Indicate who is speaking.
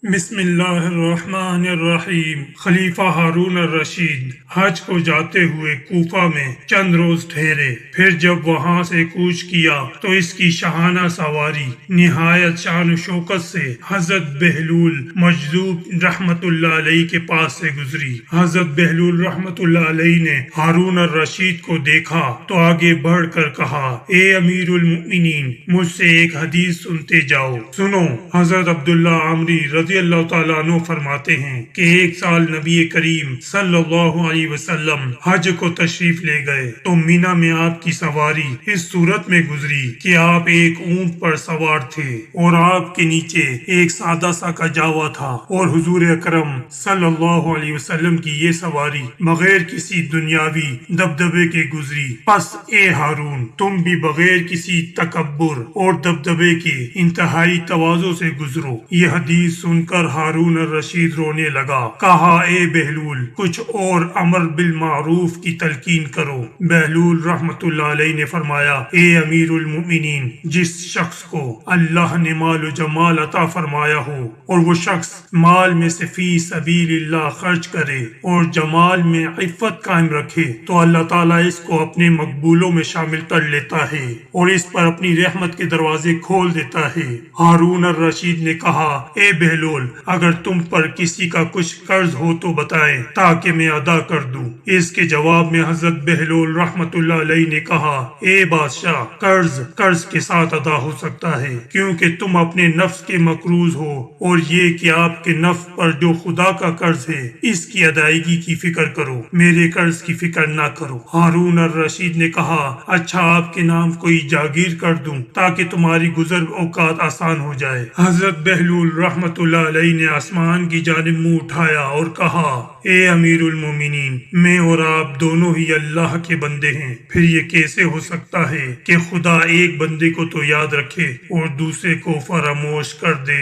Speaker 1: بسم اللہ الرحمن الرحیم۔ خلیفہ ہارون الرشید حج کو جاتے ہوئے کوفہ میں چند روز ٹھہرے، پھر جب وہاں سے کوچ کیا تو اس کی شاہانہ سواری نہایت شان و شوکت سے حضرت بہلول مجذوب رحمت اللہ علیہ کے پاس سے گزری۔ حضرت بہلول رحمت اللہ علیہ نے ہارون الرشید کو دیکھا تو آگے بڑھ کر کہا، اے امیر المؤمنین، مجھ سے ایک حدیث سنتے جاؤ۔ سنو۔ حضرت عبداللہ عمری رضی اللہ تعالیٰ عنہ فرماتے ہیں کہ ایک سال نبی کریم صلی اللہ علیہ وسلم حج کو تشریف لے گئے تو مینا میں آپ کی سواری اس صورت میں گزری کہ آپ ایک اونٹ پر سوار تھے اور آپ کے نیچے ایک سادہ سا کجاوا تھا، اور حضور اکرم صلی اللہ علیہ وسلم کی یہ سواری بغیر کسی دنیاوی دبدبے کے گزری۔ پس اے ہارون، تم بھی بغیر کسی تکبر اور دبدبے کے انتہائی تواضع سے گزرو۔ یہ حدیث سن کر ہارون الرشید رونے لگا۔ کہا، اے بہلول، کچھ اور امر بالمعروف کی تلقین کرو۔ بہلول رحمت اللہ علیہ نے فرمایا، اے امیر المؤمنین، جس شخص کو اللہ نے مال و جمال عطا فرمایا ہو اور وہ شخص مال میں سے فی سبیل اللہ خرچ کرے اور جمال میں عفت قائم رکھے تو اللہ تعالیٰ اس کو اپنے مقبولوں میں شامل کر لیتا ہے اور اس پر اپنی رحمت کے دروازے کھول دیتا ہے۔ ہارون الرشید نے کہا، اے بہلول، اگر تم پر کسی کا کچھ قرض ہو تو بتائیں تاکہ میں ادا کر دوں۔ اس کے جواب میں حضرت بہلول رحمت اللہ علیہ نے کہا، اے بادشاہ، قرض کے ساتھ ادا ہو سکتا ہے، کیونکہ تم اپنے نفس کے مقروض ہو، اور یہ کہ آپ کے نفس پر جو خدا کا قرض ہے اس کی ادائیگی کی فکر کرو، میرے قرض کی فکر نہ کرو۔ ہارون الرشید نے کہا، اچھا، آپ کے نام کوئی جاگیر کر دوں تاکہ تمہاری گزر اوقات آسان ہو جائے۔ حضرت بہلول رحمت اللہ علیہ نے آسمان کی جانب منہ اٹھایا اور کہا، اے امیر المومنین، میں اور آپ دونوں ہی اللہ کے بندے ہیں، پھر یہ کیسے ہو سکتا ہے کہ خدا ایک بندے کو تو یاد رکھے اور دوسرے کو فراموش کر دے؟